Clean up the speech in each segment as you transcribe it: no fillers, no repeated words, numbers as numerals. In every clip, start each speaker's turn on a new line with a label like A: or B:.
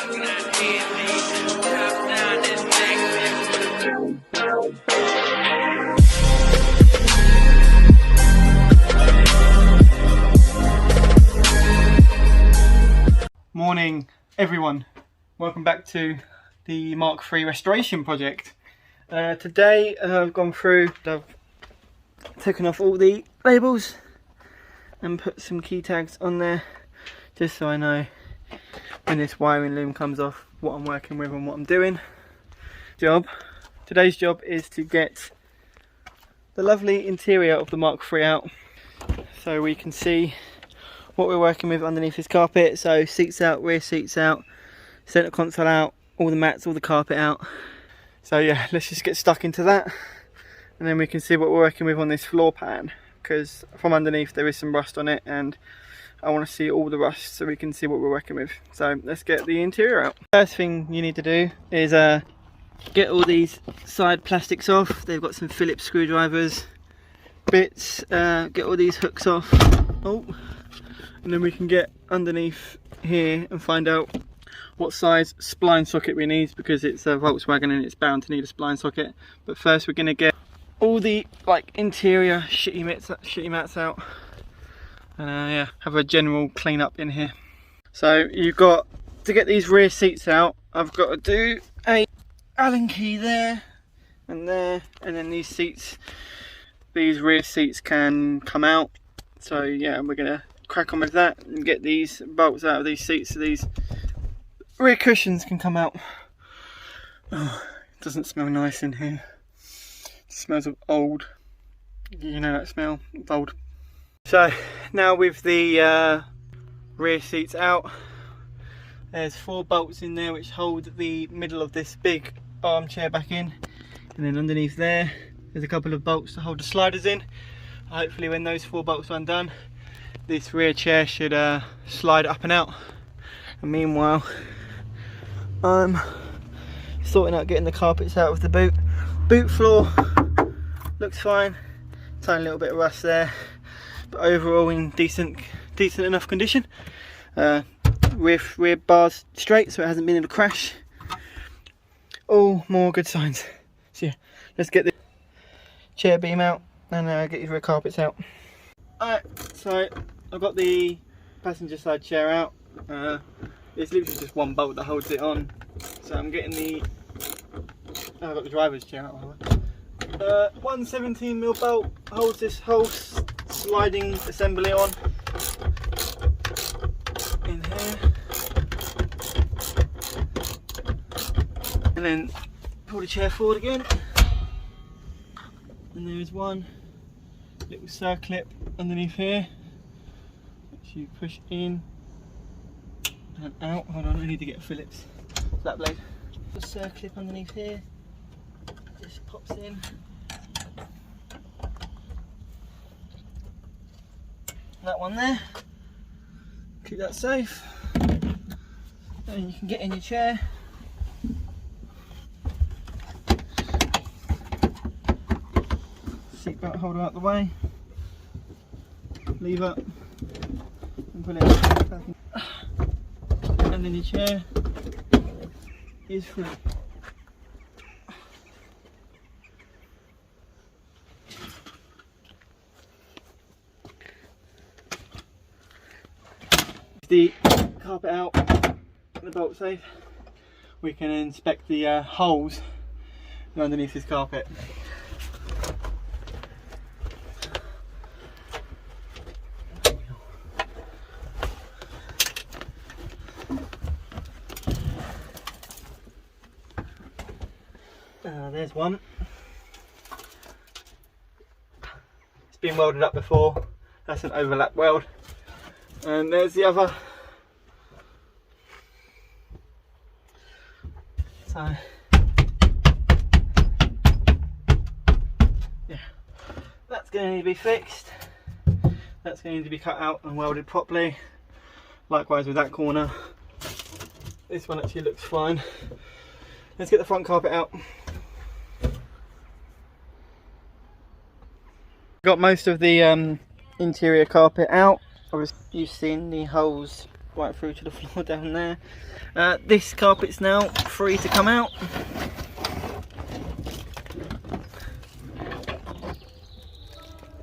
A: Morning everyone, welcome back to the Mk3 restoration project. Today I've gone through, I've taken off all the labels and put some key tags on there just so I know when this wiring loom comes off what I'm working with and what I'm doing. Today's job is to get the lovely interior of the Mk3 out so we can see what we're working with underneath this carpet. So seats out, rear seats out, centre console out, all the mats, all the carpet out. So yeah, let's just get stuck into that and then we can see what we're working with on this floor pan, because from underneath there is some rust on it and I want to see all the rust so we can see what we're working with. So let's get the interior out. First thing you need to do is get all these side plastics off. They've got some Phillips screwdrivers, bits, get all these hooks off. And then we can get underneath here and find out what size spline socket we need, because it's a Volkswagen and it's bound to need a spline socket. But first we're going to get all the interior shitty mats out and yeah, have a general clean up in here. So you've got to get these rear seats out. I've got to do a Allen key there, and then these seats, these rear seats can come out. So yeah, we're going to crack on with that and get these bolts out of these seats so these rear cushions can come out. Oh, it doesn't smell nice in here. It smells of old. You know that smell of old. So now with the rear seats out, there's 4 bolts in there which hold the middle of this big armchair back in, and then underneath there's a couple of bolts to hold the sliders in. Hopefully when those 4 bolts are undone, this rear chair should slide up and out. And meanwhile I'm sorting out getting the carpets out of the boot floor. Looks fine, tiny little bit of rust there, but overall in decent enough condition. Rear bars straight so it hasn't been in a crash. All more good signs. So yeah, let's get the chair beam out and get these rear carpets out. Alright, so I've got the passenger side chair out. It's literally just 1 bolt that holds it on. So I'm getting I've got the driver's chair out. One 17mm bolt holds this whole sliding assembly on in here. And then pull the chair forward again. And there is one little circlip underneath here, which you push in and out. Hold on, I need to get a Phillips flat blade. The circlip underneath here just pops in. That one there, keep that safe. And you can get in your chair. Seatbelt holder out the way, lever, and pull it back in. And then your chair is free. The carpet out and the bolt safe, we can inspect the holes underneath this carpet. There's one. It's been welded up before. That's an overlap weld. And there's the other. So yeah, that's going to need to be fixed. That's going to need to be cut out and welded properly. Likewise with that corner. This one actually looks fine. Let's get the front carpet out. Got most of the interior carpet out. Obviously you've seen the holes right through to the floor down there. This carpet's now free to come out.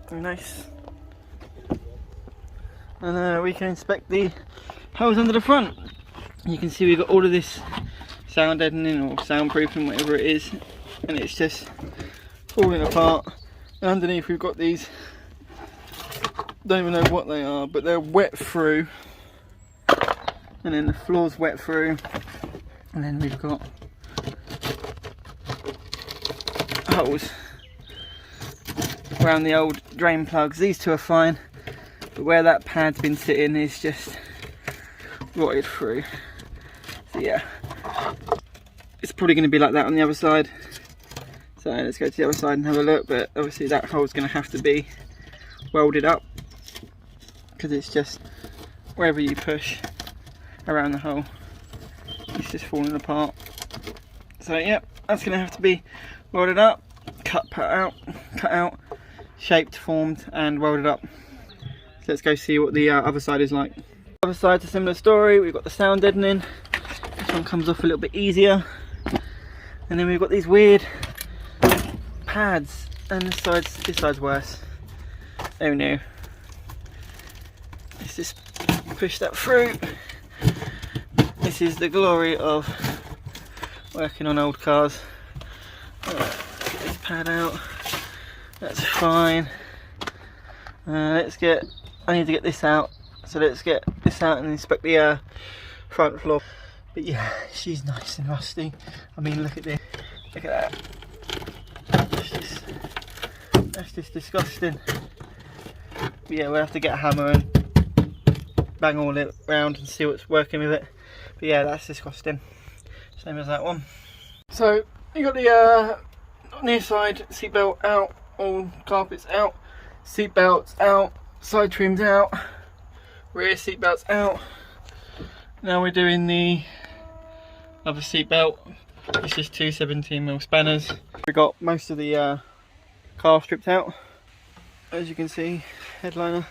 A: Very nice. And we can inspect the holes under the front. You can see we've got all of this sound deadening or soundproofing, whatever it is, and it's just falling apart. And underneath we've got these, don't even know what they are, but they're wet through, and then the floor's wet through, and then we've got holes around the old drain plugs. These two are fine, but where that pad's been sitting is just rotted through. So yeah, it's probably going to be like that on the other side. So let's go to the other side and have a look, but obviously that hole's going to have to be welded up, because it's just wherever you push around the hole, it's just falling apart. So yeah, that's going to have to be welded up, cut out, shaped, formed and welded up. So let's go see what the other side is like. Other side's a similar story. We've got the sound deadening. This one comes off a little bit easier, and then we've got these weird pads, and this side's worse. Oh no. Let's just push that through. This is the glory of working on old cars. Alright, get this pad out. That's fine. I need to get this out. So let's get this out and inspect the front floor. But yeah, she's nice and rusty. I mean, look at this. Look at that. That's just disgusting. But yeah, we'll have to get a hammer and bang all it round and see what's working with it. But yeah, that's disgusting. Same as that one. So you got the near side seatbelt out, all carpets out, seatbelts out, side trims out, rear seatbelts out. Now we're doing the other seatbelt. It's just two 17mm spanners. We got most of the car stripped out, as you can see. Headliner,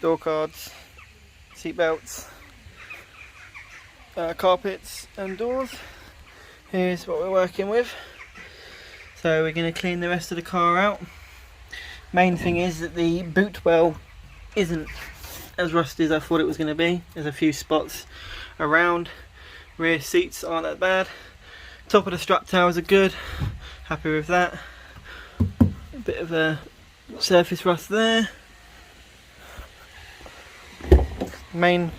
A: door cards, seatbelts, carpets and doors. Here's what we're working with. So we're going to clean the rest of the car out. Main thing is that the boot well isn't as rusty as I thought it was going to be. There's a few spots around. Rear seats aren't that bad. Top of the strut towers are good. Happy with that. A bit of a surface rust there. Main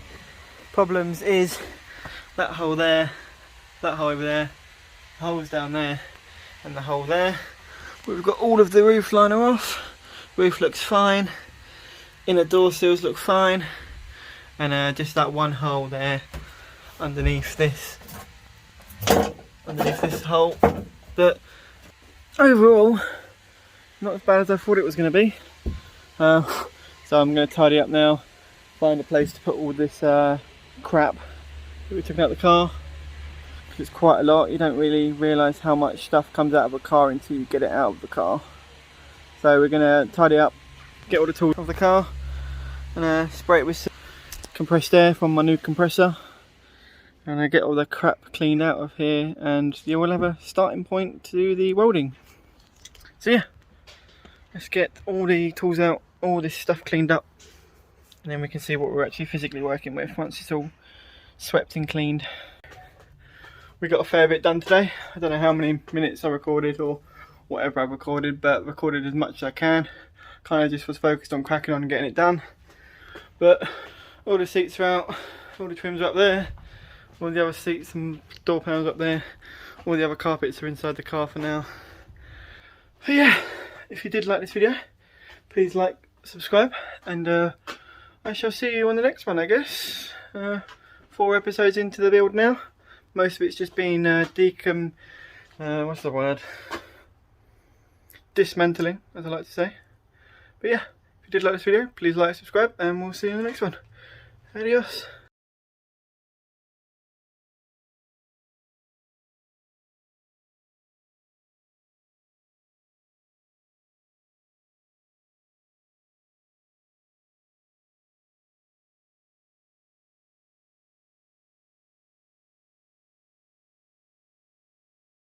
A: problems is that hole there, that hole over there, the holes down there and the hole there. We've got all of the roof liner off. Roof looks fine. Inner door sills look fine. And just that one hole there underneath this hole. But overall, not as bad as I thought it was going to be. So I'm going to tidy up now, find a place to put all this crap that we took out of the car. It's quite a lot. You don't really realise how much stuff comes out of a car until you get it out of the car. So we're going to tidy up, get all the tools off the car and spray it with some compressed air from my new compressor, and get all the crap cleaned out of here, and yeah, we'll have a starting point to do the welding. So yeah, let's get all the tools out, all this stuff cleaned up, and then we can see what we're actually physically working with once it's all swept and cleaned. We got a fair bit done today. I don't know how many minutes I recorded or whatever I've recorded, but recorded as much as I can. Kind of just was focused on cracking on and getting it done. But all the seats are out, all the trims are up there, all the other seats and door panels up there, all the other carpets are inside the car for now. So yeah, if you did like this video, please like, subscribe, and I shall see you on the next one, I guess. 4 episodes into the build now. Most of it's just been dismantling, as I like to say. But yeah, if you did like this video, please like, subscribe, and we'll see you in the next one. Adios.